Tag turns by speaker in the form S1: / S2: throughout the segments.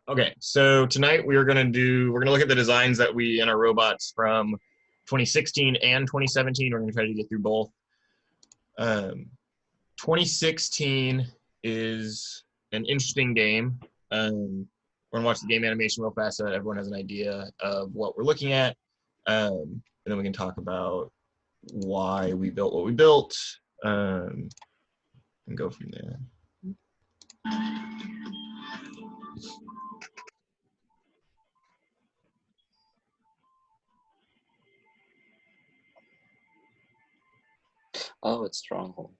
S1: Okay, so tonight we're gonna look at the designs that we in our robots from 2016 and 2017. We're gonna try to get through both. 2016 is an interesting game. We're gonna watch the game animation real fast so that everyone has an idea of what we're looking at, and then we can talk about why we built what we built, and go from there.
S2: Oh, it's Stronghold.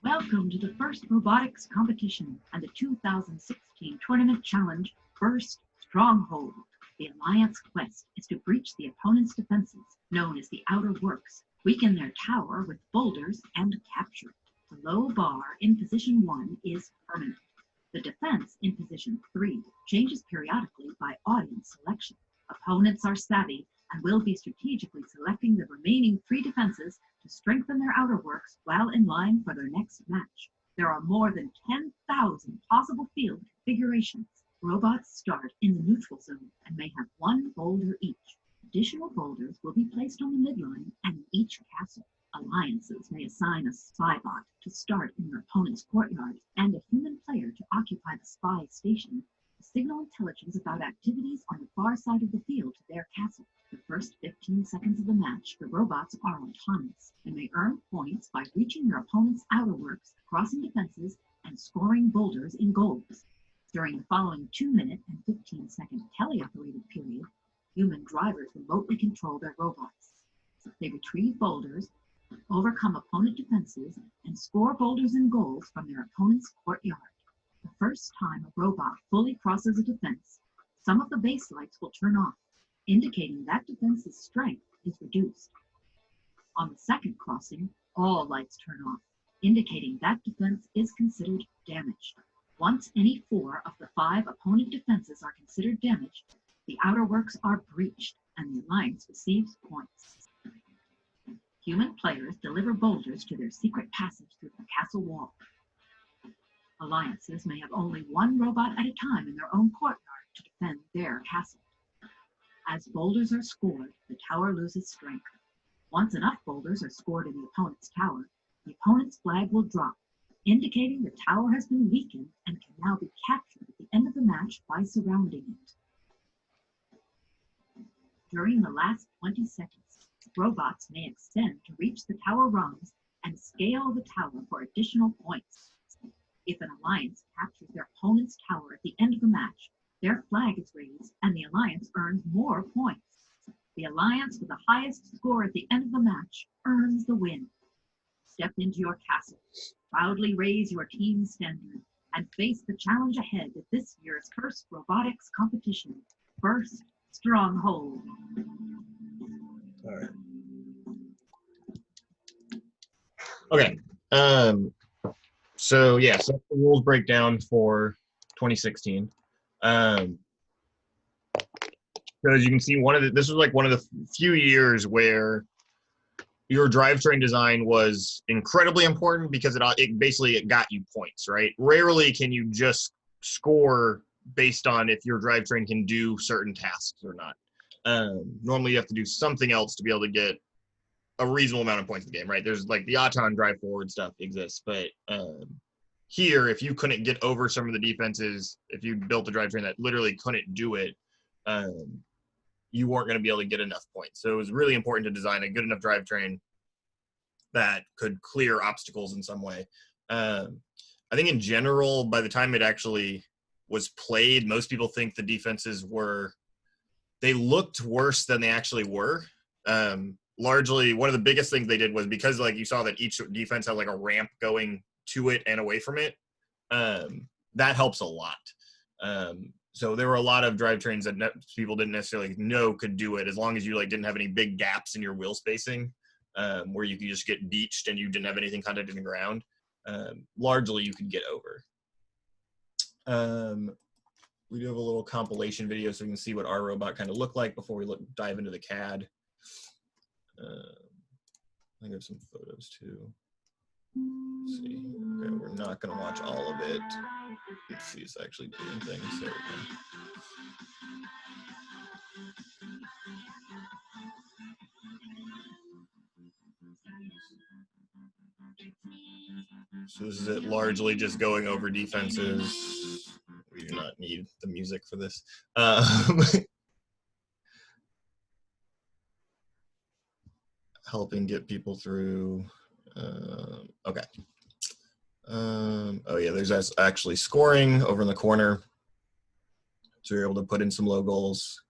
S3: Welcome to the first robotics competition and the 2016 Tournament Challenge, First Stronghold. The Alliance quest is to breach the opponent's defenses, known as the Outer Works, weaken their tower with boulders, and capture it. The low bar in position 1 is permanent. The defense in position 3 changes periodically by audience selection. Opponents are savvy and will be strategically selecting the remaining 3 defenses to strengthen their outer works while in line for their next match. There are more than 10,000 possible field configurations. Robots start in the neutral zone and may have 1 boulder each. Additional boulders will be placed on the midline and in each castle. Alliances may assign a spy bot to start in their opponent's courtyard and a human player to occupy the spy station to signal intelligence about activities on the far side of the field to their castle. The first 15 seconds of the match, the robots are autonomous and may earn points by reaching their opponent's outer works, crossing defenses, and scoring boulders in goals. During the following 2-minute and 15-second teleoperated period, human drivers remotely control their robots. They retrieve boulders, overcome opponent defenses, and score boulders and goals from their opponent's courtyard. The first time a robot fully crosses a defense, some of the base lights will turn off, indicating that defense's strength is reduced. On the second crossing, all lights turn off, indicating that defense is considered damaged. Once any 4 of the 5 opponent defenses are considered damaged, the outer works are breached and the Alliance receives points. Human players deliver boulders to their secret passage through the castle wall. Alliances may have only 1 robot at a time in their own courtyard to defend their castle. As boulders are scored, the tower loses strength. Once enough boulders are scored in the opponent's tower, the opponent's flag will drop, indicating the tower has been weakened and can now be captured at the end of the match by surrounding it. During the last 20 seconds, robots may extend to reach the tower rungs and scale the tower for additional points. If an alliance captures their opponent's tower at the end of the match, their flag is raised and the Alliance earns more points. The Alliance with the highest score at the end of the match earns the win. Step into your castle, proudly raise your team's standard, and face the challenge ahead at this year's first robotics competition, First Stronghold.
S1: All right. Okay. So yeah, so the rules breakdown for 2016. So as you can see, this was like one of the few years where your drivetrain design was incredibly important because it basically got you points, right? Rarely can you just score based on if your drivetrain can do certain tasks or not. Normally you have to do something else to be able to get a reasonable amount of points in the game, right? There's like the Auton drive forward stuff exists, but here, if you couldn't get over some of the defenses, if you built a drivetrain that literally couldn't do it, you weren't going to be able to get enough points. So it was really important to design a good enough drivetrain that could clear obstacles in some way. I think in general, by the time it actually was played, most people think the defenses they looked worse than they actually were. Largely, one of the biggest things they did was because like you saw that each defense had like a ramp going to it and away from it, that helps a lot. So there were a lot of drivetrains that people didn't necessarily know could do it, as long as you like didn't have any big gaps in your wheel spacing, where you could just get beached and you didn't have anything contacted in the ground. Largely, you could get over. We do have a little compilation video so we can see what our robot kind of looked like before we dive into the CAD. I think I have some photos too. Let's see. Okay, we're not going to watch all of it. Let's see, it's actually doing things. There we go. So this is it, largely just going over defenses. We do not need the music for this. Helping get people through. Okay. Oh yeah, there's actually scoring over in the corner. So you're able to put in some low goals.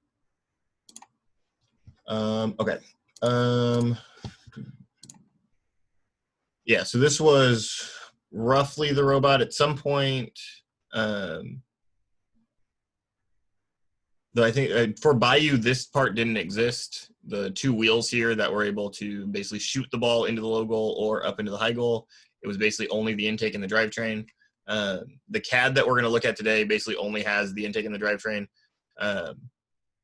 S1: Okay. Yeah, so this was roughly the robot at some point. Though I think for Bayou, this part didn't exist. The two wheels here that were able to basically shoot the ball into the low goal or up into the high goal. It was basically only the intake and the drivetrain. The CAD that we're going to look at today basically only has the intake and the drivetrain.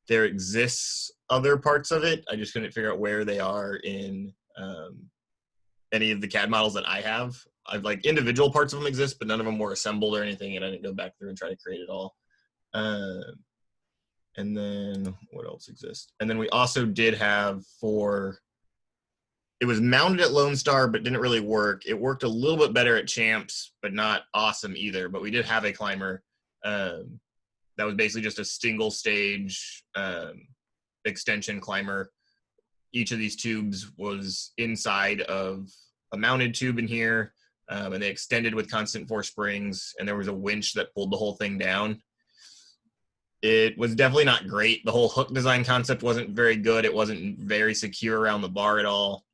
S1: There exists other parts of it. I just couldn't figure out where they are in any of the CAD models that I have. I've like individual parts of them exist, but none of them were assembled or anything, and I didn't go back through and try to create it all. And then what else exists? And then we also did have it was mounted at Lone Star, but didn't really work. It worked a little bit better at Champs, but not awesome either. But we did have a climber that was basically just a single stage extension climber. Each of these tubes was inside of a mounted tube in here, and they extended with constant force springs, and there was a winch that pulled the whole thing down. It was definitely not great. The whole hook design concept wasn't very good. It wasn't very secure around the bar at all.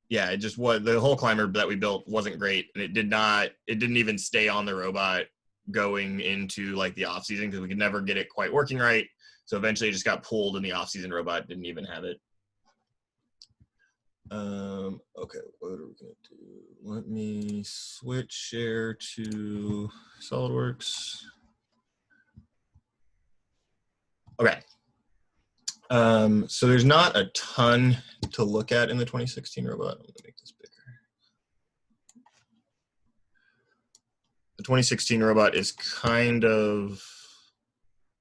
S1: Yeah, it just was, the whole climber that we built wasn't great, and it didn't even stay on the robot going into like the off season because we could never get it quite working right. So eventually it just got pulled, and the off season robot didn't even have it. Okay, what are we gonna do? Let me switch share to SolidWorks. Okay. So there's not a ton to look at in the 2016 robot. I'm gonna make this bigger. The 2016 robot is kind of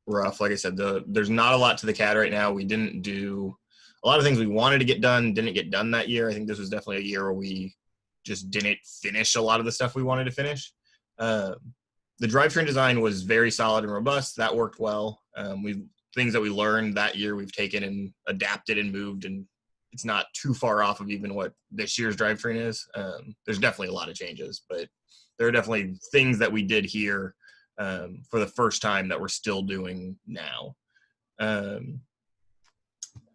S1: rough. Like I said, there's not a lot to the CAD right now. We didn't do a lot of things we wanted to get done, didn't get done that year. I think this was definitely a year where we just didn't finish a lot of the stuff we wanted to finish. The drivetrain design was very solid and robust. That worked well. Things that we learned that year we've taken and adapted and moved, and it's not too far off of even what this year's drivetrain is. There's definitely a lot of changes, but there are definitely things that we did here for the first time that we're still doing now.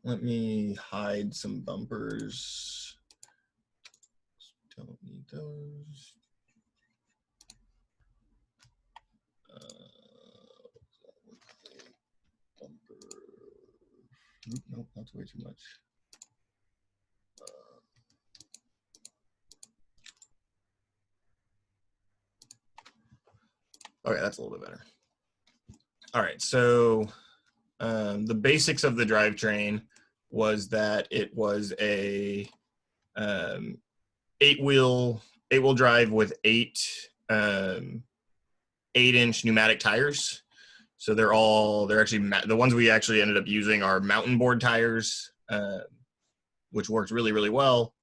S1: Let me hide some bumpers. Don't need those. Nope, that's way too much. Okay, that's a little bit better. All right, so the basics of the drivetrain was that it was a 8-wheel drive with 8-inch pneumatic tires. So they're actually, the ones we actually ended up using are mountain board tires, which worked really, really well.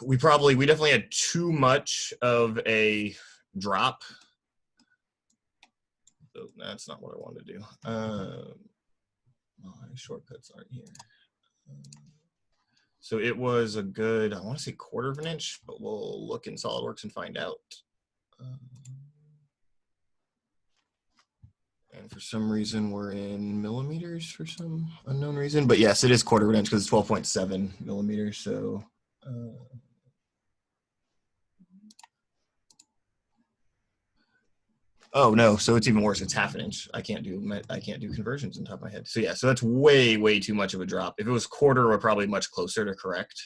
S1: We definitely had too much of a drop. So that's not what I wanted to do. My shortcuts aren't here. So it was a good, I want to say 1/4 of an inch, but we'll look in SolidWorks and find out. And for some reason, we're in millimeters for some unknown reason. But yes, it is 1/4 of an inch because it's 12.7 millimeters. So oh no, so it's even worse. It's 1/2 an inch. I can't do conversions on top of my head. So yeah, so that's way, way too much of a drop. If it was 1/4, we're probably much closer to correct.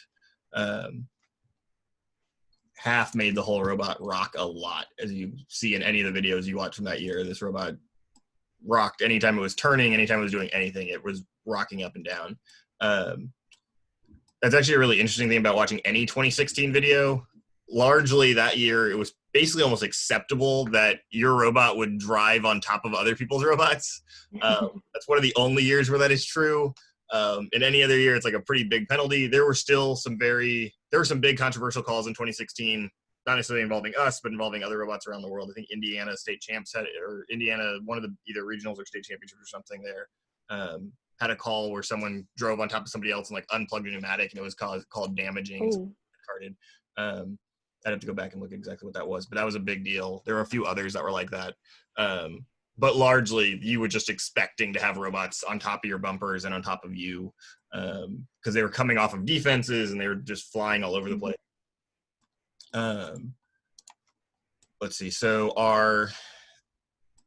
S1: 1/2 made the whole robot rock a lot. As you see in any of the videos you watch from that year, this robot rocked anytime it was turning, anytime it was doing anything, it was rocking up and down. that's actually a really interesting thing about watching any 2016 video. Largely that year, it was basically almost acceptable that your robot would drive on top of other people's robots. That's one of the only years where that is true. In any other year, it's like a pretty big penalty. There were some big controversial calls in 2016, not necessarily involving us, but involving other robots around the world. I think Indiana state champs one of the either regionals or state championships or something there, had a call where someone drove on top of somebody else and like unplugged a pneumatic, and it was called damaging. Carded. I'd have to go back and look exactly what that was, but that was a big deal. There were a few others that were like that. But largely, you were just expecting to have robots on top of your bumpers and on top of you, because they were coming off of defenses and they were just flying all over the place. Let's see. So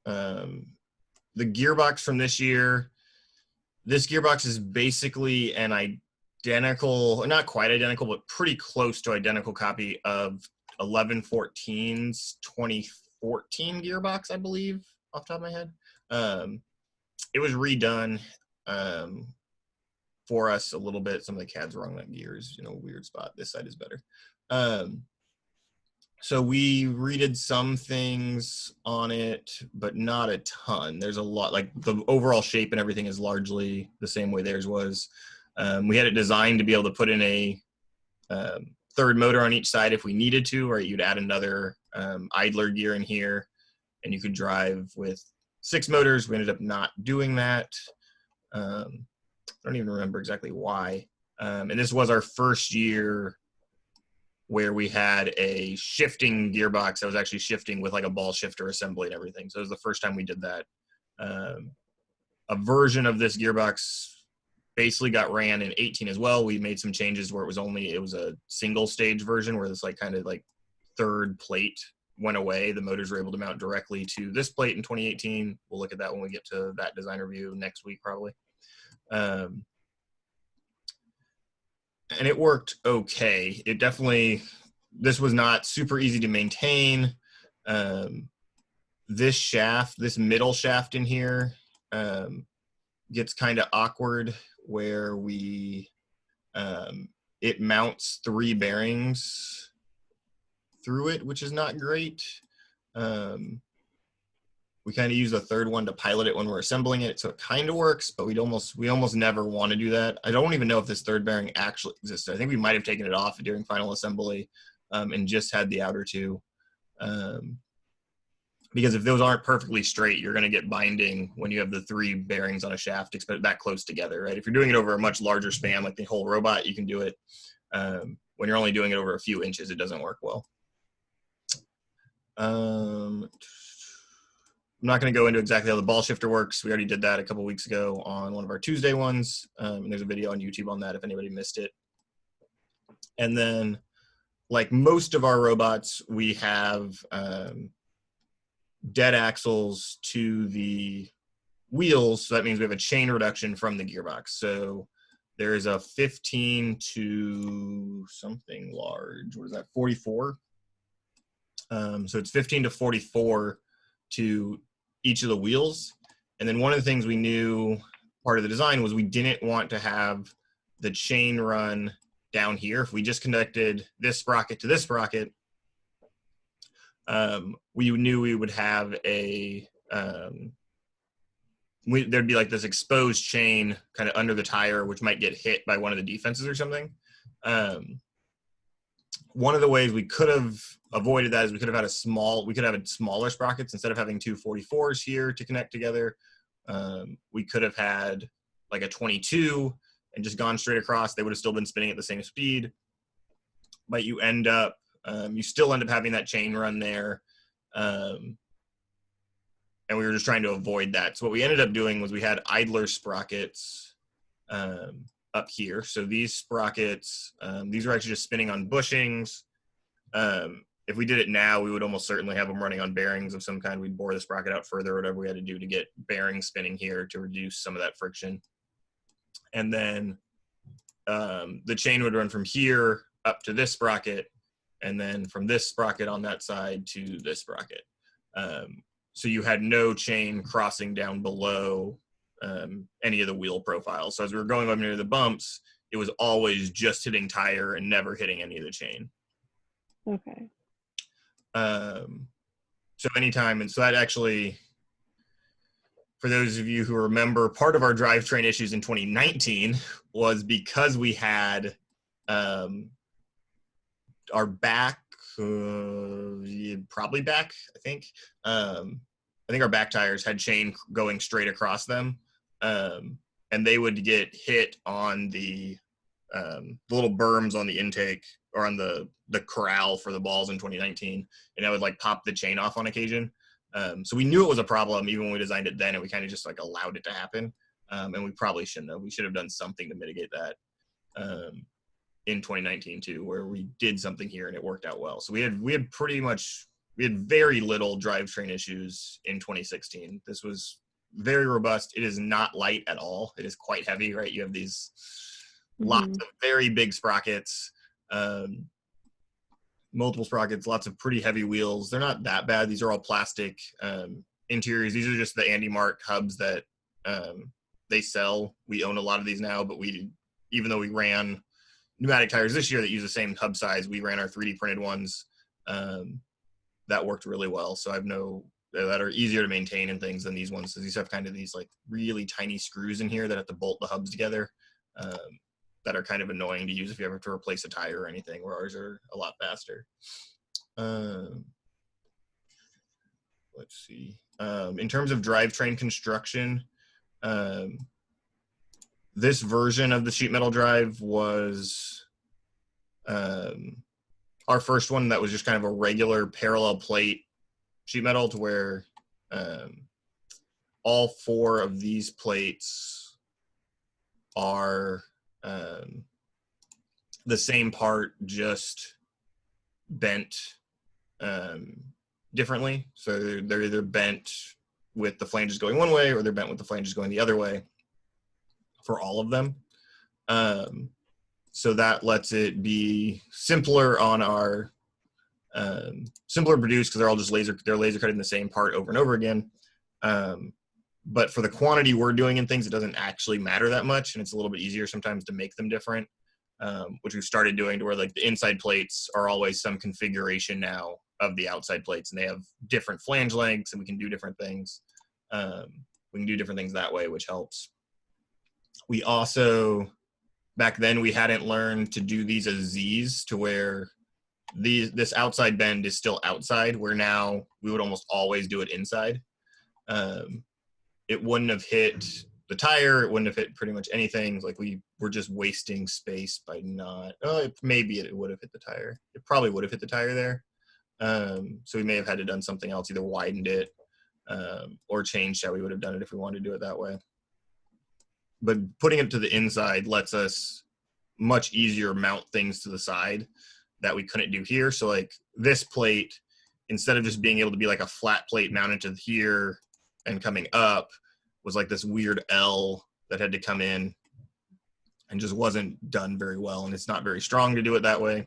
S1: the gearbox from this year, this gearbox is basically an identical, not quite identical, but pretty close to identical copy of 1114's 2014 gearbox, I believe, off the top of my head. It was redone for us a little bit. Some of the CAD's wrong. That gear is in a weird spot. This side is better. So we redid some things on it, but not a ton. There's a lot, like the overall shape and everything is largely the same way theirs was. We had it designed to be able to put in a third motor on each side if we needed to, or you'd add another idler gear in here, and you could drive with 6 motors. We ended up not doing that. I don't even remember exactly why. And this was our first year where we had a shifting gearbox that was actually shifting with like a ball shifter assembly and everything. So it was the first time we did that. A version of this gearbox basically got ran in 18 as well. We made some changes where it was a single stage version where this like kind of like third plate went away. The motors were able to mount directly to this plate in 2018. We'll look at that when we get to that design review next week probably. And it worked okay. This was not super easy to maintain. This middle shaft in here gets kind of awkward where it mounts 3 bearings through it, which is not great. We kind of use a third one to pilot it when we're assembling it, so it kind of works, but we almost never want to do that. I don't even know if this third bearing actually existed. I think we might have taken it off during final assembly and just had the outer 2. Because if those aren't perfectly straight, you're going to get binding when you have the 3 bearings on a shaft that close together, right? If you're doing it over a much larger span, like the whole robot, you can do it. When you're only doing it over a few inches, it doesn't work well. I'm not going to go into exactly how the ball shifter works. We already did that a couple weeks ago on one of our Tuesday ones. And there's a video on YouTube on that if anybody missed it. And then, like most of our robots, we have dead axles to the wheels. So that means we have a chain reduction from the gearbox. So there is a 15 to something large. What is that? 44. So it's 15 to 44 to each of the wheels. And then one of the things we knew part of the design was we didn't want to have the chain run down here. If we just connected this sprocket to this sprocket, we knew we would have there'd be like this exposed chain kind of under the tire, which might get hit by one of the defenses or something. One of the ways we could have avoided that is we could have smaller sprockets instead of having 2 44s here to connect together. We could have had like a 22 and just gone straight across. They would have still been spinning at the same speed, but you still end up having that chain run there. And we were just trying to avoid that. So what we ended up doing was we had idler sprockets up here. So these sprockets, these are actually just spinning on bushings. If we did it now, we would almost certainly have them running on bearings of some kind. We'd bore the sprocket out further, whatever we had to do to get bearings spinning here to reduce some of that friction. And then the chain would run from here up to this sprocket, and then from this sprocket on that side to this sprocket. So you had no chain crossing down below any of the wheel profiles. So as we were going up near the bumps, it was always just hitting tire and never hitting any of the chain.
S2: Okay.
S1: So anytime, and so that actually, for those of you who remember, part of our drivetrain issues in 2019 was because we had our back, probably back, I think our back tires had chain going straight across them, and they would get hit on the little berms on the intake or on the corral for the balls in 2019, and that would like pop the chain off on occasion. So we knew it was a problem even when we designed it then, and we kind of just like allowed it to happen. And we probably shouldn't have. We should have done something to mitigate that in 2019 too, where we did something here and it worked out well. So we had very little drivetrain issues in 2016. This was very robust. It is not light at all. It is quite heavy, right? You have these lots of very big sprockets, multiple sprockets, lots of pretty heavy wheels. They're not that bad. These are all plastic interiors. These are just the Andy Mark hubs that they sell. We own a lot of these now, but even though we ran pneumatic tires this year that use the same hub size, we ran our 3D printed ones. That worked really well. So that are easier to maintain and things than these ones. So these have kind of these like really tiny screws in here that have to bolt the hubs together. That are kind of annoying to use if you ever have to replace a tire or anything, where ours are a lot faster. Let's see. In terms of drivetrain construction, this version of the sheet metal drive was our first one that was just kind of a regular parallel plate sheet metal, to where all 4 of these plates are the same part, just bent differently. So they're either bent with the flanges going one way or they're bent with the flanges going the other way for all of them. So that lets it be simpler on our simpler produced, because they're all just laser cutting the same part over and over again. But for the quantity we're doing in things, it doesn't actually matter that much, and it's a little bit easier sometimes to make them different, which we've started doing, to where like the inside plates are always some configuration now of the outside plates, and they have different flange lengths, and we can do different things. We can do different things that way, which helps. We also, back then, we hadn't learned to do these as Z's, to where this outside bend is still outside, where now we would almost always do it inside. It wouldn't have hit the tire. It wouldn't have hit pretty much anything. Like, we were just wasting space by not, maybe it would have hit the tire. It probably would have hit the tire there. So we may have had to done something else, either widened it or changed how we would have done it if we wanted to do it that way. But putting it to the inside lets us much easier mount things to the side that we couldn't do here. So like this plate, instead of just being able to be like a flat plate mounted to here and coming up, was like this weird L that had to come in and just wasn't done very well. And it's not very strong to do it that way.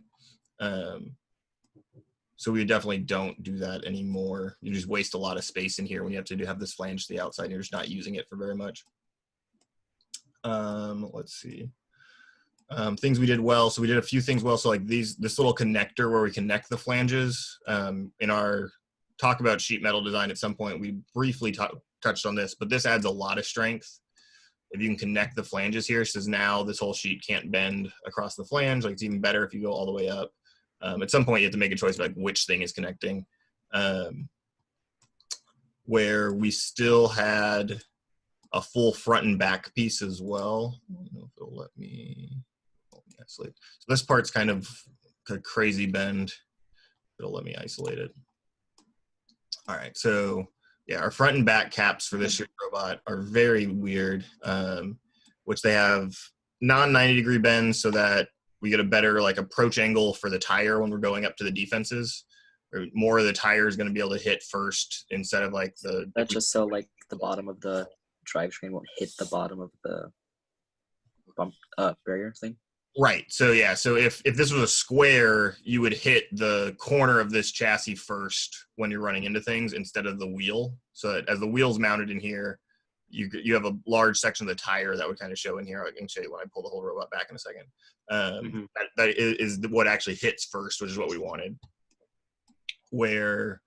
S1: So we definitely don't do that anymore. You just waste a lot of space in here when you have to have this flange to the outside and you're just not using it for very much. Let's see. Things we did well. So we did a few things well. So like this little connector where we connect the flanges. In our talk about sheet metal design at some point, we briefly touched on this, but this adds a lot of strength. If you can connect the flanges here, so now this whole sheet can't bend across the flange. Like, it's even better if you go all the way up. At some point you have to make a choice about like which thing is connecting. Where we still had a full front and back piece as well. I don't know if it'll let me isolate. So this part's kind of a crazy bend. It'll let me isolate it. All right, so yeah, our front and back caps for this year's robot are very weird, which they have non-90 degree bends so that we get a better like approach angle for the tire when we're going up to the defenses. Or more of the tire is going to be able to hit first instead of like the.
S4: That's just so like the bottom of the drivetrain won't hit the bottom of the bump barrier thing.
S1: Right. So yeah. So if this was a square, you would hit the corner of this chassis first when you're running into things instead of the wheel. So that as the wheel's mounted in here, you have a large section of the tire that would kind of show in here. I can show you when I pull the whole robot back in a second. That is what actually hits first, which is what we wanted. Where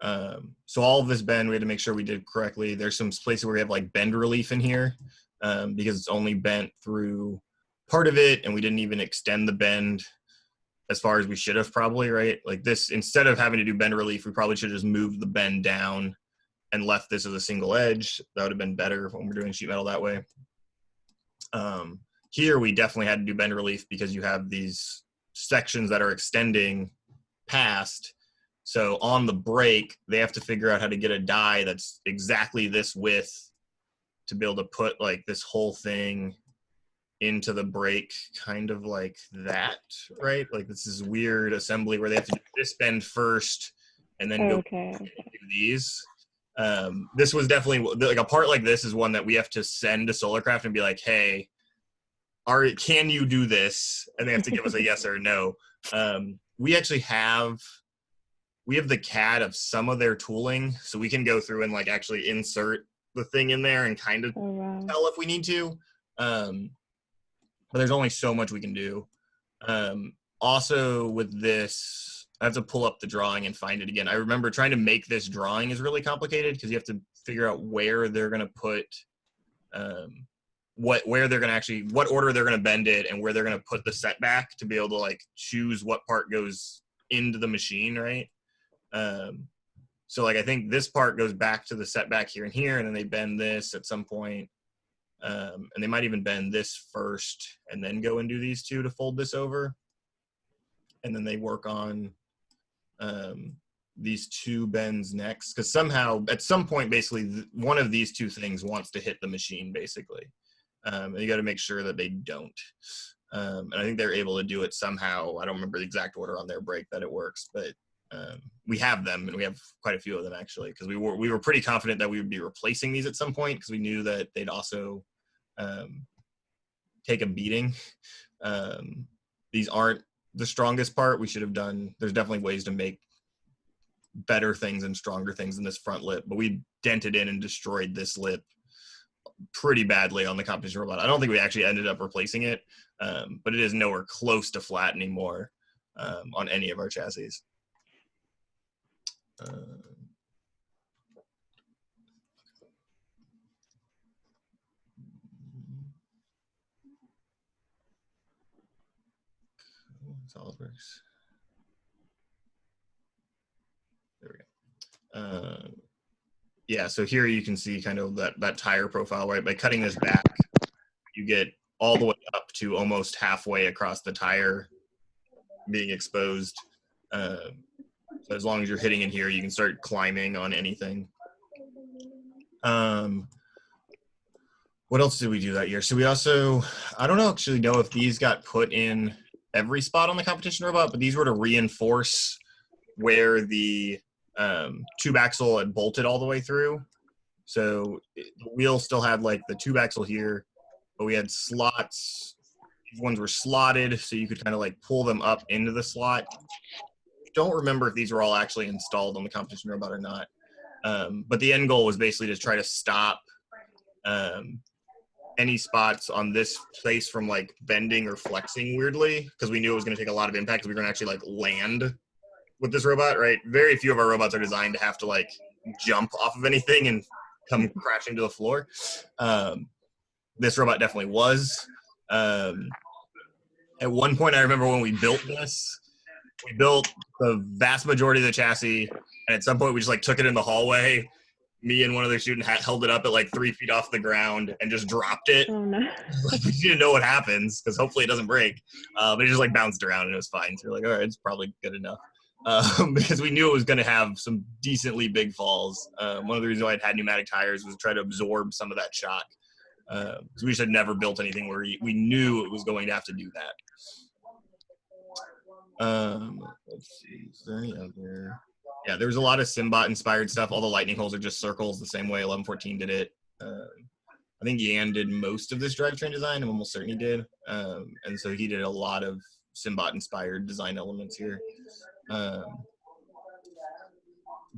S1: so all of this bend, we had to make sure we did correctly. There's some places where we have like bend relief in here because it's only bent through part of it, and we didn't even extend the bend as far as we should have probably, right? Like this, instead of having to do bend relief, we probably should have just moved the bend down and left this as a single edge. That would have been better when we're doing sheet metal that way. Here, we definitely had to do bend relief because you have these sections that are extending past. So on the brake, they have to figure out how to get a die that's exactly this width to be able to put like this whole thing into the brake, kind of like that, right? Like this is weird assembly where they have to do this bend first and then go do these. This was definitely like a part like this is one that we have to send to Solarcraft and be like, hey, can you do this? And they have to give us a yes or a no. We actually have the CAD of some of their tooling, so we can go through and like actually insert the thing in there and kind of tell if we need to. But there's only so much we can do. Also with this, I have to pull up the drawing and find it again. I remember trying to make this drawing is really complicated because you have to figure out where they're going to put, what order they're going to bend it and where they're going to put the setback to be able to like choose what part goes into the machine, right? So like I think this part goes back to the setback here and here, and then they bend this at some point. And they might even bend this first and then go and do these two to fold this over. And then they work on these two bends next. Because somehow, at some point, basically, one of these two things wants to hit the machine, basically. And you got to make sure that they don't. And I think they're able to do it somehow. I don't remember the exact order on their brake that it works, but we have them, and we have quite a few of them, actually, because we were pretty confident that we would be replacing these at some point because we knew that they'd also take a beating. These aren't the strongest part. We should have done, there's definitely ways to make better things and stronger things in this front lip, but we dented in and destroyed this lip pretty badly on the competition robot. I don't think we actually ended up replacing it, but it is nowhere close to flat anymore on any of our chassis. SolidWorks. There we go. Yeah, so here you can see kind of that tire profile, right? By cutting this back, you get all the way up to almost halfway across the tire being exposed. So as long as you're hitting in here, you can start climbing on anything. What else did we do that year? So we also, I don't actually know if these got put in every spot on the competition robot, but these were to reinforce where the tube axle had bolted all the way through. So the wheel still had like the tube axle here, but we had slots. These ones were slotted, so you could kind of like pull them up into the slot. Don't remember if these were all actually installed on the competition robot or not. But the end goal was basically to try to stop any spots on this place from like bending or flexing weirdly, because we knew it was going to take a lot of impact. We were going to actually like land with this robot, right? Very few of our robots are designed to have to like jump off of anything and come crashing to the floor. This robot definitely was. At one point, I remember when we built this, we built the vast majority of the chassis, and at some point we just like took it in the hallway. Me and one other student held it up at like 3 feet off the ground and just dropped it.
S2: Oh no.
S1: Like, we didn't know what happens because hopefully it doesn't break. But it just like bounced around and it was fine. So we're like, all right, it's probably good enough. Because we knew it was going to have some decently big falls. One of the reasons why it had pneumatic tires was to try to absorb some of that shock. So we just had never built anything where we knew it was going to have to do that. Let's see, is there any other? Yeah, there was a lot of Symbot inspired stuff. All the lightning holes are just circles the same way 1114 did it. I think Yan did most of this drivetrain design. I'm almost certain he did. And so he did a lot of Symbot inspired design elements here.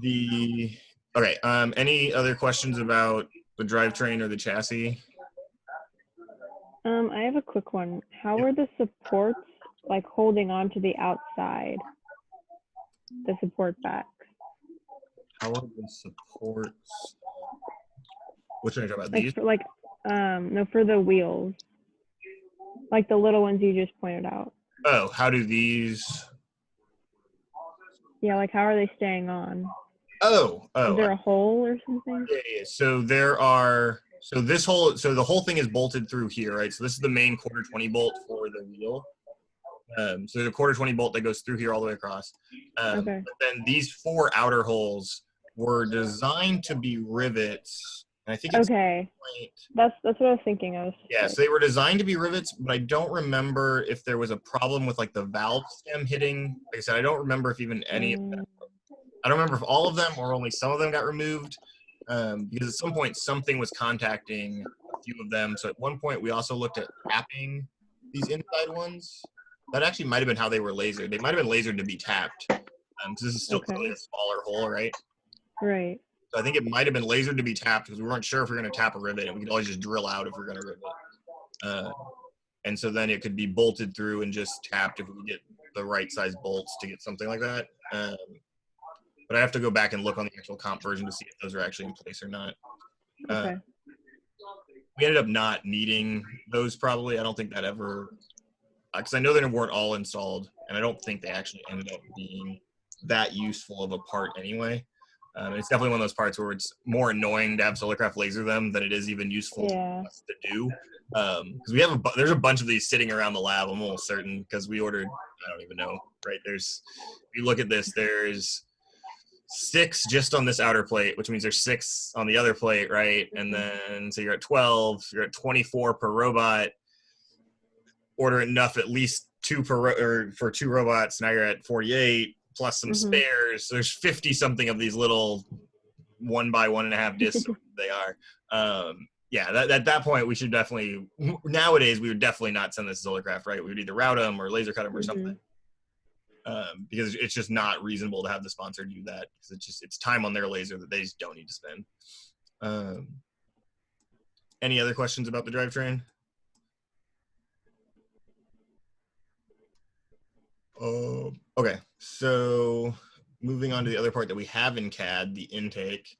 S1: Any other questions about the drivetrain or the chassis?
S2: I have a quick one. How are the supports like holding on to the outside? The support backs.
S1: How are the supports? Which one are you talking about?
S2: Like
S1: These?
S2: for like no, for the wheels. Like the little ones you just pointed out.
S1: Oh, how do these?
S2: Yeah, like how are they staying on?
S1: Oh.
S2: Is there a hole or something?
S1: Yeah. So there are. So this whole. So the whole thing is bolted through here, right? So this is the main quarter 20 bolt for the wheel. So there's a quarter 20 bolt that goes through here all the way across.
S2: Okay.
S1: But then these 4 outer holes were designed to be rivets. And I think it's
S2: Okay. That's what I was thinking.
S1: Yeah, so they were designed to be rivets, but I don't remember if there was a problem with like the valve stem hitting. Like I said, I don't remember if even any of them. I don't remember if all of them or only some of them got removed. Because at some point something was contacting a few of them. So at one point we also looked at tapping these inside ones. That actually might have been how they were lasered. They might have been lasered to be tapped. Because this is still clearly a smaller hole, right?
S2: Right.
S1: So I think it might have been lasered to be tapped because we weren't sure if we were going to tap a rivet, and we could always just drill out if we we're going to rivet. And so then it could be bolted through and just tapped if we get the right size bolts to get something like that. But I have to go back and look on the actual comp version to see if those are actually in place or not.
S2: Okay.
S1: We ended up not needing those probably. I don't think that ever, because I know they weren't all installed, and I don't think they actually ended up being that useful of a part anyway. It's definitely one of those parts where it's more annoying to have Solarcraft laser them than it is even useful to us to do. Because we have there's a bunch of these sitting around the lab, I'm almost certain, because we ordered, I don't even know, right? If you look at this, there's 6 just on this outer plate, which means there's 6 on the other plate, right? And then, so you're at 12, you're at 24 per robot. Order enough at least 2 for 2 robots, now you're at 48. Plus some spares. There's 50 something of these little 1 by 1.5 discs. They are. Yeah, at that point we should definitely. Nowadays we would definitely not send this to Solarcraft, right? We would either route them or laser cut them or something. Because it's just not reasonable to have the sponsor do that because it's time on their laser that they just don't need to spend. Any other questions about the drivetrain? Okay, so moving on to the other part that we have in CAD, the intake.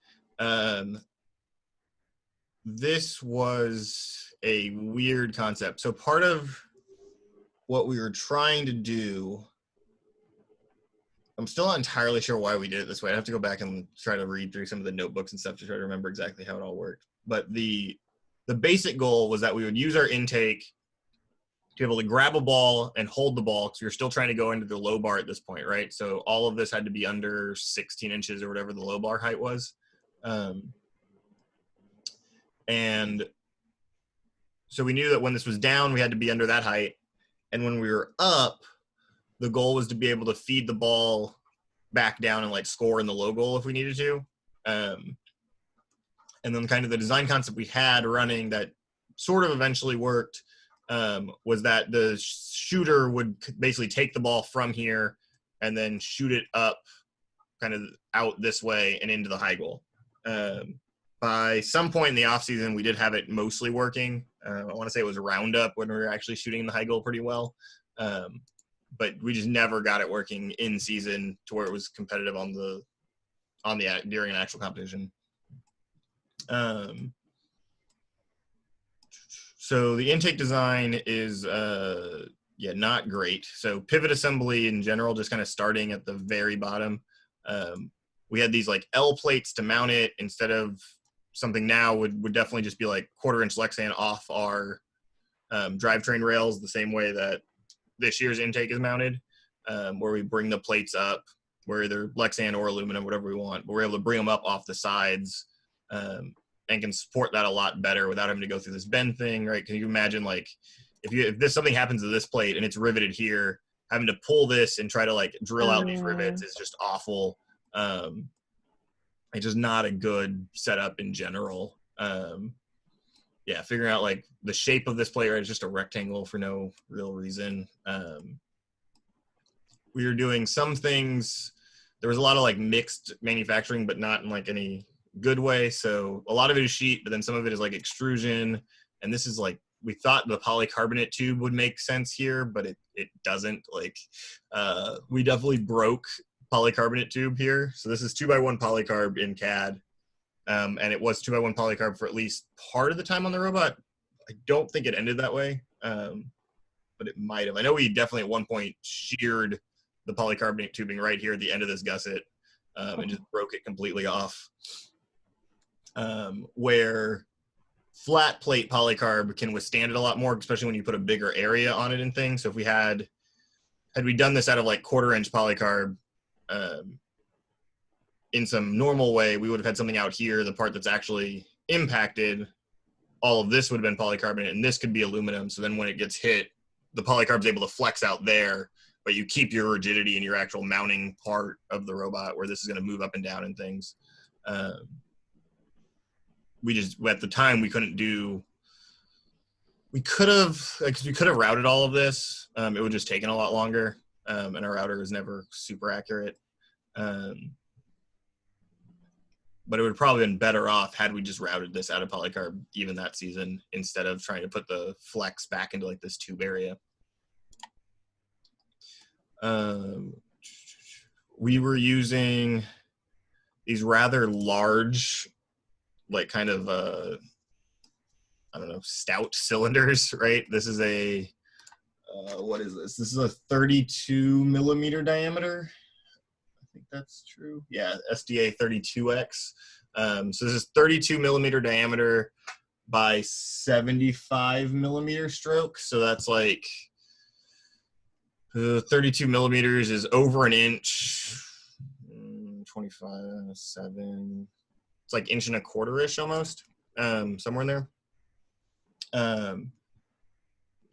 S1: This was a weird concept. So part of what we were trying to do, I'm still not entirely sure why we did it this way. I have to go back and try to read through some of the notebooks and stuff to try to remember exactly how it all worked. But the basic goal was that we would use our intake to be able to grab a ball and hold the ball because you're still trying to go into the low bar at this point, right? So all of this had to be under 16 inches or whatever the low bar height was. And so we knew that when this was down, we had to be under that height. And when we were up, the goal was to be able to feed the ball back down and like score in the low goal if we needed to. And then kind of the design concept we had running that sort of eventually worked was that the shooter would basically take the ball from here and then shoot it up kind of out this way and into the high goal. By some point in the off season, we did have it mostly working. I want to say it was Roundup when we were actually shooting in the high goal pretty well. But we just never got it working in season to where it was competitive during an actual competition. So the intake design is not great. So pivot assembly in general, just kind of starting at the very bottom. We had these like L plates to mount it instead of something now would definitely just be like 1/4 inch Lexan off our drivetrain rails the same way that this year's intake is mounted, where we bring the plates up, where either Lexan or aluminum, whatever we want, but we're able to bring them up off the sides and can support that a lot better without having to go through this bend thing, right? Can you imagine like if something happens to this plate and it's riveted here, having to pull this and try to like drill out these rivets is just awful. It's just not a good setup in general. Figuring out like the shape of this plate, right? It's just a rectangle for no real reason. We were doing some things. There was a lot of like mixed manufacturing, but not in like any good way. So a lot of it is sheet, but then some of it is like extrusion. And this is like, we thought the polycarbonate tube would make sense here, but it doesn't. Like, we definitely broke polycarbonate tube here. So this is 2x1 polycarb in CAD. And it was 2x1 polycarb for at least part of the time on the robot. I don't think it ended that way, but it might have. I know we definitely at one point sheared the polycarbonate tubing right here at the end of this gusset and just broke it completely off. Where flat plate polycarb can withstand it a lot more, especially when you put a bigger area on it and things. So if we had we done this out of like 1/4-inch polycarb in some normal way, we would have had something out here, the part that's actually impacted, all of this would have been polycarbonate, and this could be aluminum. So then when it gets hit, the polycarb's able to flex out there, but you keep your rigidity in your actual mounting part of the robot, where this is going to move up and down and things. We just, at the time, we couldn't do, we could have routed all of this. It would just taken a lot longer, and our router is never super accurate. But it would have probably been better off had we just routed this out of polycarb even that season, instead of trying to put the flex back into like this tube area. We were using these rather large, like kind of, I don't know, stout cylinders, right? This is a, what is this? This is a 32 millimeter diameter. I think that's true. Yeah, SDA 32X. So this is 32 millimeter diameter by 75 millimeter stroke. So that's like 32 millimeters is over an inch, 25, 7. It's like 1.25-ish almost, somewhere in there. A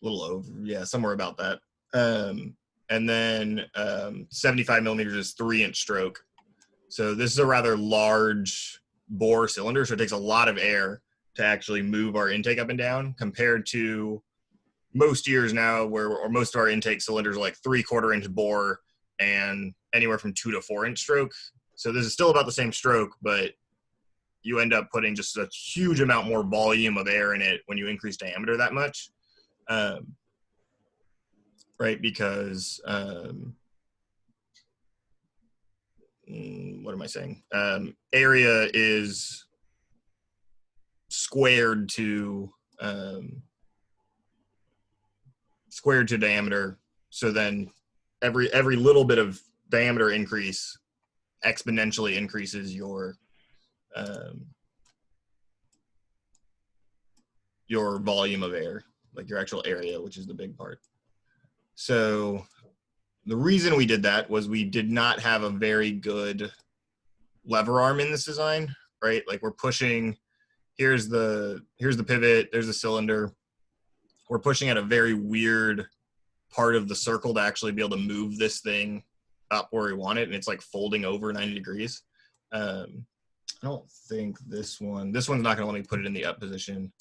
S1: little over, yeah, somewhere about that. And then 75 millimeters is 3-inch stroke. So this is a rather large bore cylinder, so it takes a lot of air to actually move our intake up and down, compared to most years now or most of our intake cylinders are like 3/4-inch bore and anywhere from 2 to 4-inch stroke. So this is still about the same stroke, but you end up putting just a huge amount more volume of air in it when you increase diameter that much. Right, because what am I saying? Area is squared to diameter. So then every little bit of diameter increase exponentially increases your volume of air, like your actual area, which is the big part. So the reason we did that was we did not have a very good lever arm in this design, right? Like we're pushing, here's the pivot, there's the cylinder. We're pushing at a very weird part of the circle to actually be able to move this thing up where we want it, and it's like folding over 90 degrees. I don't think this one's not gonna let me put it in the up position.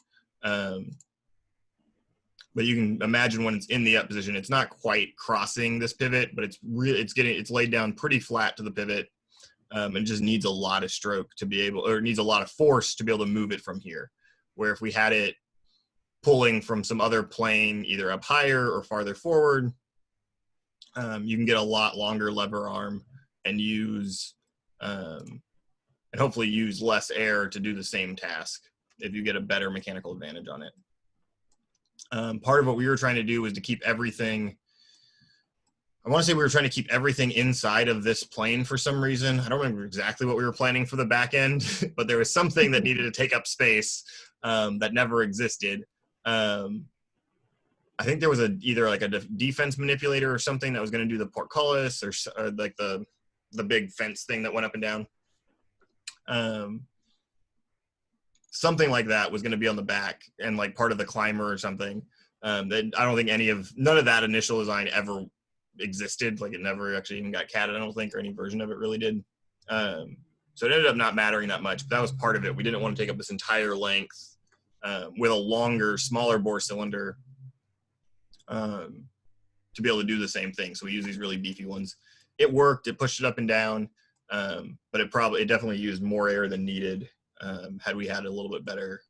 S1: But you can imagine when it's in the up position, it's not quite crossing this pivot, but it's laid down pretty flat to the pivot, and just needs a lot of stroke to be able, or it needs a lot of force to be able to move it from here. Where if we had it pulling from some other plane, either up higher or farther forward, you can get a lot longer lever arm and use, and hopefully use less air to do the same task if you get a better mechanical advantage on it. Part of what we were trying to do was to keep everything, I want to say we were trying to keep everything inside of this plane for some reason. I don't remember exactly what we were planning for the back end, but there was something that needed to take up space that never existed. I think there was either like a defense manipulator or something that was going to do the portcullis or like the big fence thing that went up and down. Something like that was going to be on the back and like part of the climber or something. That I don't think none of that initial design ever existed. Like it never actually even got catted, I don't think, or any version of it really did. So it ended up not mattering that much, but that was part of it. We didn't want to take up this entire length with a longer, smaller bore cylinder to be able to do the same thing. So we use these really beefy ones. It worked, it pushed it up and down, but it definitely used more air than needed had we had a little bit better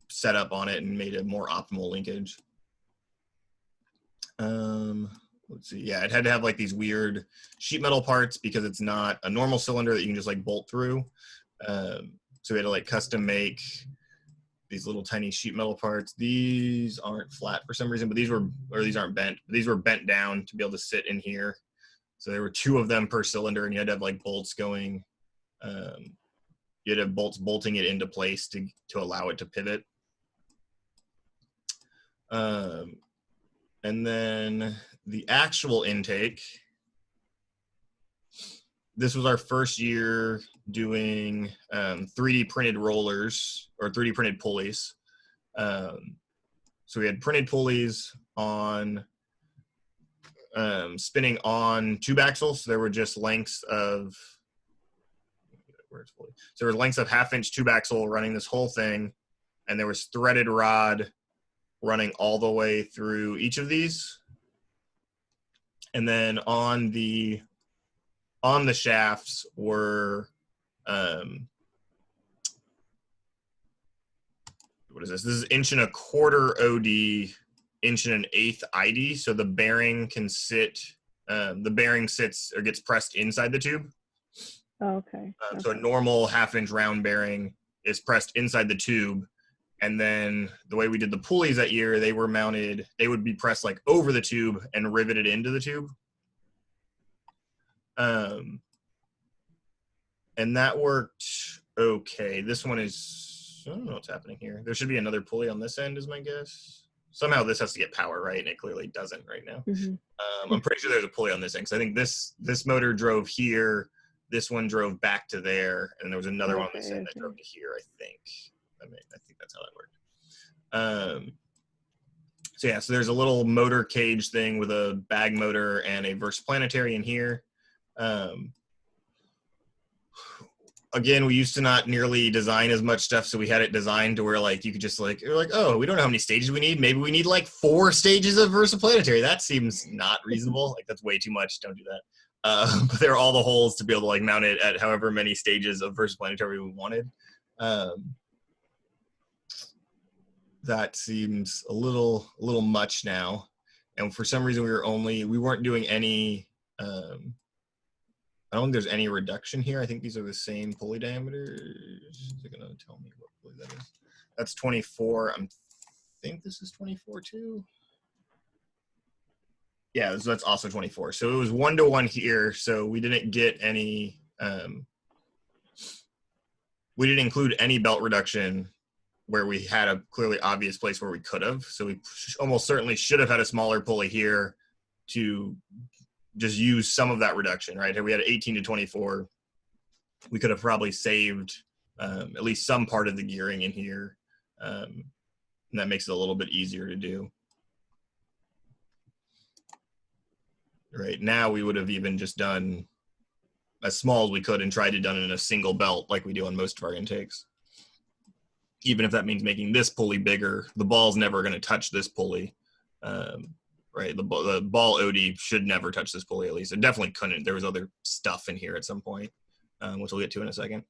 S1: setup on it and made a more optimal linkage. Let's see. Yeah, it had to have like these weird sheet metal parts because it's not a normal cylinder that you can just like bolt through. So we had to like custom make these little tiny sheet metal parts. These aren't flat for some reason, but these aren't bent. These were bent down to be able to sit in here. So there were 2 of them per cylinder, and you had to have like bolts going. You had to have bolts bolting it into place to allow it to pivot. And then the actual intake, this was our first year doing 3D printed rollers or 3D printed pulleys. So we had printed pulleys on spinning on tube axles. So there were just lengths of, so there were lengths of 1/2-inch tube axle running this whole thing, and there was threaded rod running all the way through each of these. And then on the shafts were, what is this? This is 1.25" OD, 1.125" ID. So the bearing can sit, the bearing sits or gets pressed inside the tube.
S2: Oh, okay.
S1: So a normal 1/2-inch round bearing is pressed inside the tube. And then the way we did the pulleys that year, they were mounted, they would be pressed like over the tube and riveted into the tube. And that worked okay. This one is, I don't know what's happening here. There should be another pulley on this end is my guess. Somehow this has to get power, right? And it clearly doesn't right now. I'm pretty sure there's a pulley on this end. So I think this motor drove here. This one drove back to there. And there was another one on this end that drove to here, I think. I think that's how that worked. So yeah, so there's a little motor cage thing with a bag motor and a versaplanetary in here. Again, we used to not nearly design as much stuff, so we had it designed to where like you could just like, you're like, oh, we don't know how many stages we need. Maybe we need like 4 stages of versaplanetary. That seems not reasonable. Like that's way too much. Don't do that. But there are all the holes to be able to like mount it at however many stages of versaplanetary we wanted. That seems a little much now. And for some reason we weren't doing any, I don't think there's any reduction here. I think these are the same pulley diameters. Is it gonna tell me what pulley that is? That's 24. I think this is 24 too. Yeah, so that's also 24. So it was 1-to-1 here. So we didn't get any, we didn't include any belt reduction where we had a clearly obvious place where we could have. So we almost certainly should have had a smaller pulley here to just use some of that reduction, right? If we had 18-24, we could have probably saved at least some part of the gearing in here. And that makes it a little bit easier to do. Right now we would have even just done as small as we could and tried to done it in a single belt like we do on most of our intakes. Even if that means making this pulley bigger, the ball's never going to touch this pulley, right? The ball OD should never touch this pulley, at least. It definitely couldn't. There was other stuff in here at some point, which we'll get to in a second.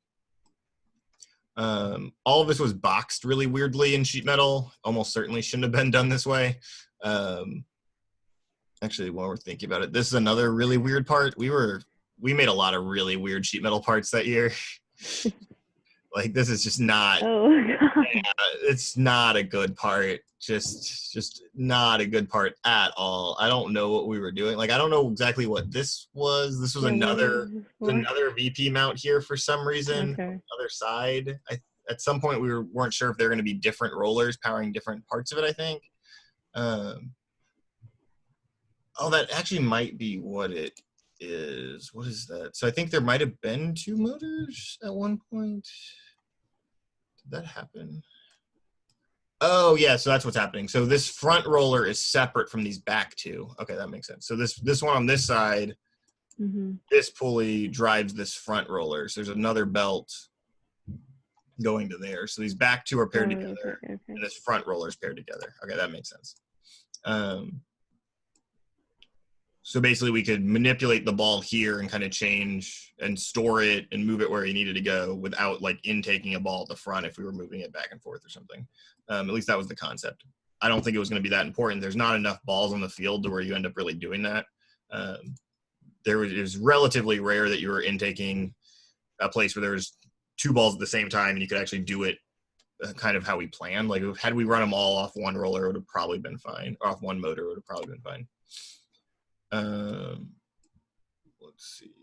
S1: All of this was boxed really weirdly in sheet metal. Almost certainly shouldn't have been done this way. Actually, while we're thinking about it, this is another really weird part. We made a lot of really weird sheet metal parts that year. Like this is just not, it's not a good part. Just not a good part at all. I don't know what we were doing. Like, I don't know exactly what this was. This was another VP mount here for some reason.
S2: Okay.
S1: Other side. At some point we weren't sure if they're going to be different rollers powering different parts of it, I think. Oh, that actually might be what it is. What is that? So I think there might have been 2 motors at one point. Did that happen? Oh yeah, so that's what's happening. So this front roller is separate from these back 2. Okay, that makes sense. So this one on this side, this pulley drives this front roller. So there's another belt going to there. So these back 2 are paired together, and this front roller is paired together. Okay, that makes sense. So basically we could manipulate the ball here and kind of change and store it and move it where you needed to go without like intaking a ball at the front if we were moving it back and forth or something. At least that was the concept. I don't think it was going to be that important. There's not enough balls on the field to where you end up really doing that. It was relatively rare that you were intaking a place where there was 2 balls at the same time and you could actually do it kind of how we planned. Like had we run them all off one roller, it would have probably been fine. Or off one motor, it would have probably been fine. Let's see.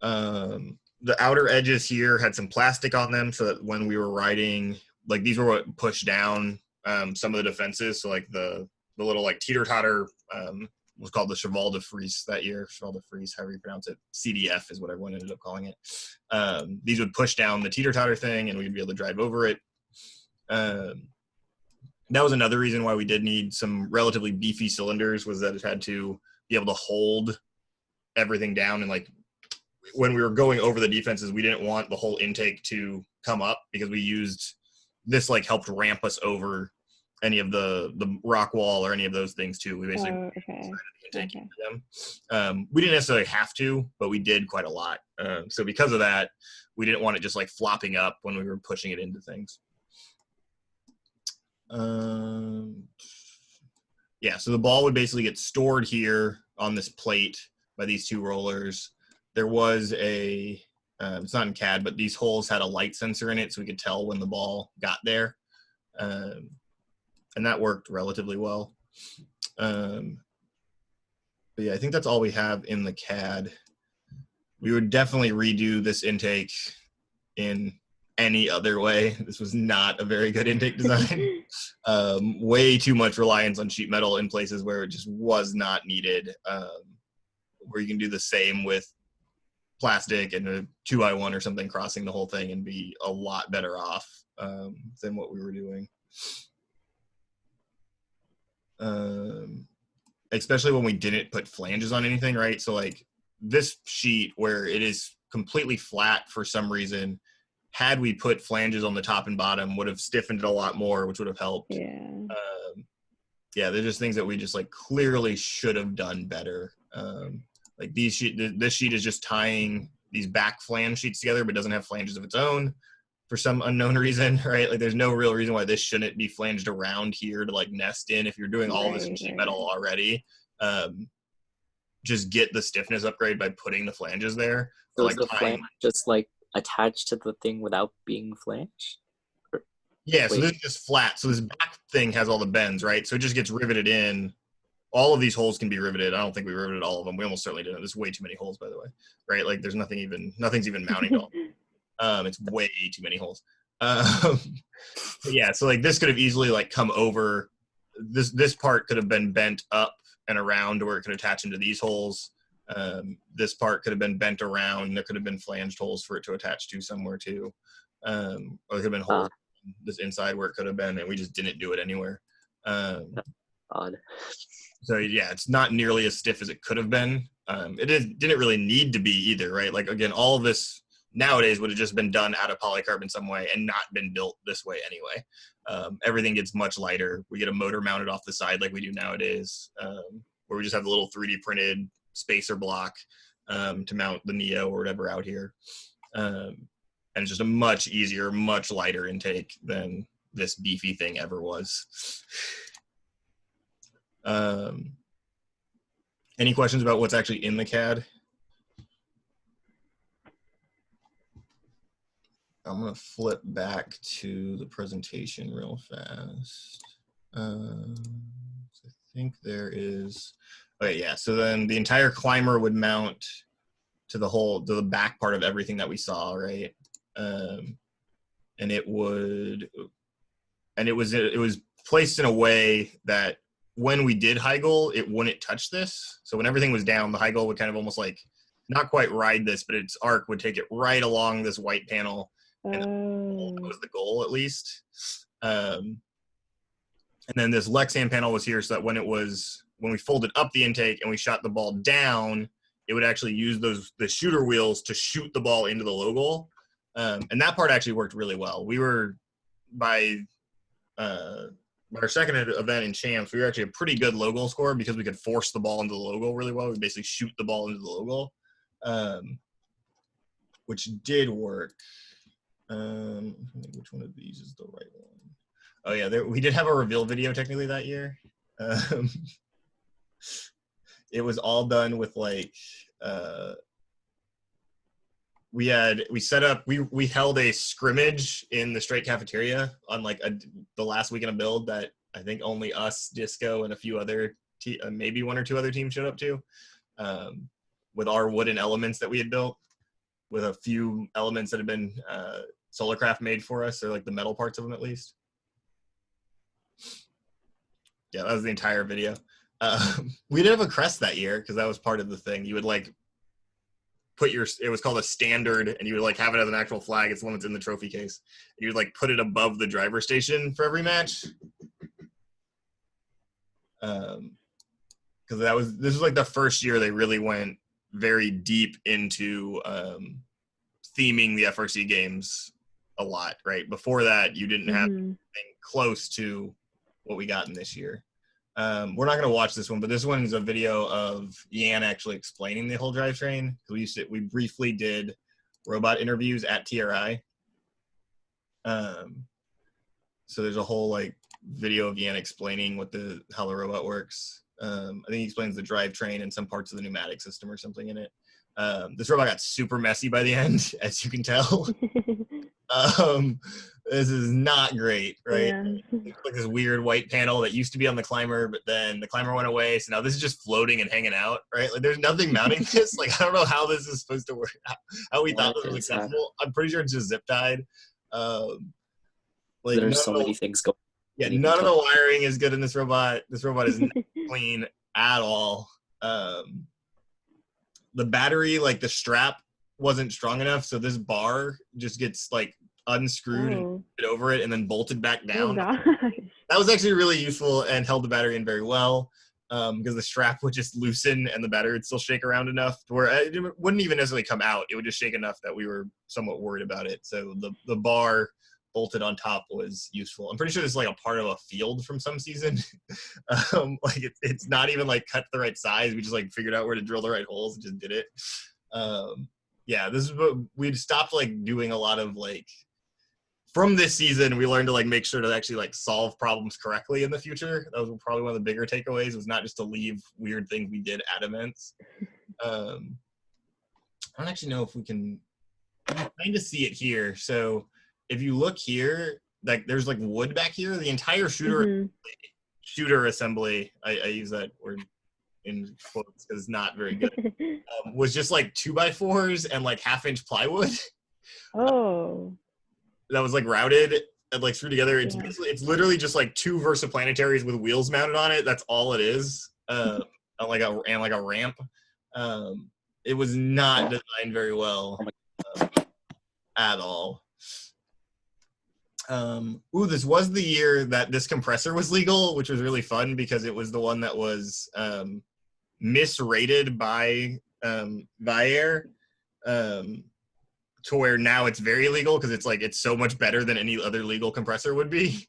S1: The outer edges here had some plastic on them so that when we were riding, like these were what pushed down some of the defenses. So like the little like teeter-totter was called the Cheval de Frise that year. Cheval de Frise, however you pronounce it. CDF is what everyone ended up calling it. These would push down the teeter-totter thing and we'd be able to drive over it. That was another reason why we did need some relatively beefy cylinders, was that it had to be able to hold everything down. And like when we were going over the defenses, we didn't want the whole intake to come up because we used this, like helped ramp us over any of the rock wall or any of those things too. We basically the intake into them. We didn't necessarily have to, but we did quite a lot. So because of that, we didn't want it just like flopping up when we were pushing it into things. Yeah, so the ball would basically get stored here on this plate by these 2 rollers. There was a, it's not in CAD, but these holes had a light sensor in it so we could tell when the ball got there. And that worked relatively well. But yeah, I think that's all we have in the CAD. We would definitely redo this intake in any other way. This was not a very good intake design. Way too much reliance on sheet metal in places where it just was not needed. Where you can do the same with plastic and a 2x1 or something crossing the whole thing and be a lot better off than what we were doing. Especially when we didn't put flanges on anything, right? So like this sheet where it is completely flat for some reason, had we put flanges on the top and bottom, would have stiffened it a lot more, which would have helped. Yeah, they're just things that we just like clearly should have done better. Like this sheet is just tying these back flange sheets together, but doesn't have flanges of its own for some unknown reason, right? Like there's no real reason why this shouldn't be flanged around here to like nest in. If you're doing all this in sheet metal already, just get the stiffness upgrade by putting the flanges there.
S4: So like the flange just like attached to the thing without being flanged?
S1: Yeah, so this is just flat. So this back thing has all the bends, right? So it just gets riveted in. All of these holes can be riveted. I don't think we riveted all of them. We almost certainly didn't. There's way too many holes, by the way, right? Like there's nothing's even mounting at all. It's way too many holes. Yeah, so like this could have easily like come over. This part could have been bent up and around to where it could attach into these holes. This part could have been bent around. There could have been flanged holes for it to attach to somewhere too. Or there could have been holes this inside where it could have been, and we just didn't do it anywhere.
S4: Odd.
S1: So yeah, it's not nearly as stiff as it could have been. Didn't really need to be either, right? Like again, all of this nowadays would have just been done out of polycarbon some way and not been built this way anyway. Everything gets much lighter. We get a motor mounted off the side like we do nowadays, where we just have the little 3D printed spacer block to mount the Neo or whatever out here. And it's just a much easier, much lighter intake than this beefy thing ever was. Any questions about what's actually in the CAD? I'm gonna flip back to the presentation real fast. I think there is, okay, yeah, so then the entire climber would mount to the back part of everything that we saw, right? And it was placed in a way that when we did high goal, it wouldn't touch this. So when everything was down, the high goal would kind of almost like, not quite ride this, but its arc would take it right along this white panel. And that was the goal, at least. And then this Lexan panel was here so that when we folded up the intake and we shot the ball down, it would actually use the shooter wheels to shoot the ball into the low goal. And that part actually worked really well. We were by our second event in champs, we were actually a pretty good low goal scorer because we could force the ball into the low goal really well. We basically shoot the ball into the low goal, which did work. I think which one of these is the right one? Oh yeah, we did have a reveal video technically that year. It was all done with like we held a scrimmage in the straight cafeteria on like the last weekend of build that I think only us, Disco, and a few other maybe one or two other teams showed up to, with our wooden elements that we had built, with a few elements that had been Solarcraft made for us, or like the metal parts of them at least. Yeah, that was the entire video. We did have a crest that year because that was part of the thing. You would like put it was called a standard, and you would like have it as an actual flag. It's the one that's in the trophy case. And you would like put it above the driver station for every match. Because this was like the first year they really went very deep into theming the FRC games a lot, right? Before that, you didn't have anything close to what we got in this year. We're not going to watch this one, but this one is a video of Yan actually explaining the whole drivetrain. We briefly did robot interviews at TRI. So there's a whole like video of Yan explaining how the robot works. I think he explains the drivetrain and some parts of the pneumatic system or something in it. This robot got super messy by the end, as you can tell. This is not great, right?
S2: Yeah.
S1: It's like this weird white panel that used to be on the climber, but then the climber went away, so now this is just floating and hanging out, right? Like there's nothing mounting this. Like I don't know how this is supposed to work. How we thought this was accessible. I'm pretty sure it's just zip tied. Like
S4: there's so many things going.
S1: Yeah, none of the wiring is good in this robot. This robot is not clean at all. The battery, like the strap, wasn't strong enough, so this bar just gets like unscrewed and put over it and then bolted back down.
S2: Oh,
S1: that was actually really useful and held the battery in very well, because the strap would just loosen and the battery would still shake around enough to where it wouldn't even necessarily come out. It would just shake enough that we were somewhat worried about it. So the bar bolted on top was useful. I'm pretty sure this is like a part of a field from some season. Like it's not even like cut the right size. We just like figured out where to drill the right holes and just did it. Yeah, this is what we'd stopped like doing a lot of like, from this season, we learned to like make sure to actually like solve problems correctly in the future. That was probably one of the bigger takeaways, was not just to leave weird things we did at events. I don't actually know if we can kind of see it here. So if you look here, like there's like wood back here. The entire shooter assembly, I use that word in quotes because it's not very good, was just like 2x4s and like 1/2-inch plywood.
S2: Oh.
S1: That was like routed and like screwed together. It's literally just like 2 versaplanetaries with wheels mounted on it. That's all it is. Like a ramp. It was not designed very well at all. This was the year that this compressor was legal, which was really fun because it was the one that was misrated by Vair, to where now it's very legal because it's so much better than any other legal compressor would be,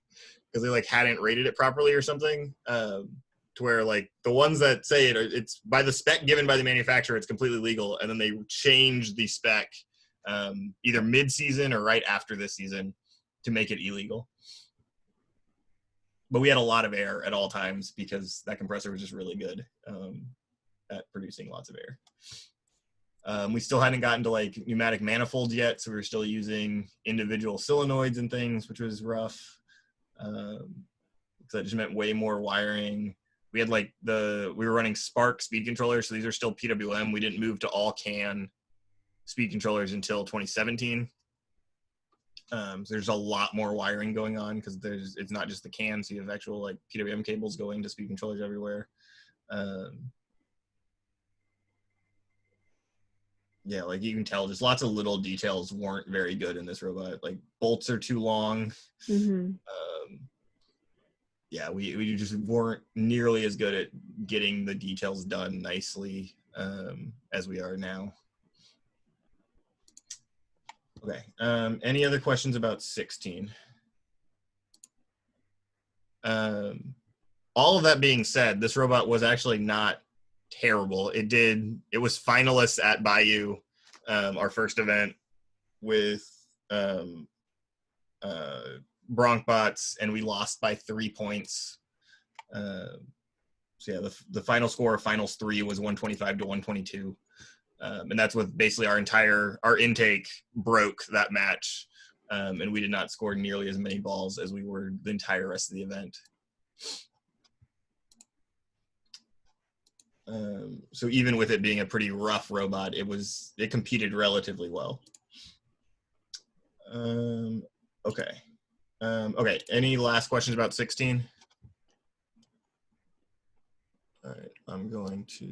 S1: because they like hadn't rated it properly or something. To where like the ones that say it's by the spec given by the manufacturer, it's completely legal, and then they changed the spec either mid-season or right after this season to make it illegal. But we had a lot of air at all times because that compressor was just really good at producing lots of air. We still hadn't gotten to like pneumatic manifolds yet, so we were still using individual solenoids and things, which was rough. So that just meant way more wiring. We had like we were running Spark speed controllers, so these are still PWM. We didn't move to all CAN speed controllers until 2017. So there's a lot more wiring going on because it's not just the CAN, so you have actual like PWM cables going to speed controllers everywhere. Yeah, like you can tell, just lots of little details weren't very good in this robot. Like bolts are too long. Yeah, we just weren't nearly as good at getting the details done nicely as we are now. Okay, any other questions about 16? All of that being said, this robot was actually not terrible. It was finalists at Bayou, our first event with Bronkbots, and we lost by 3 points. So yeah, the final score of finals 3 was 125 to 122. And that's with basically our intake broke that match. And we did not score nearly as many balls as we were the entire rest of the event. So even with it being a pretty rough robot, it competed relatively well. Okay. Okay, any last questions about 16? All right, I'm going to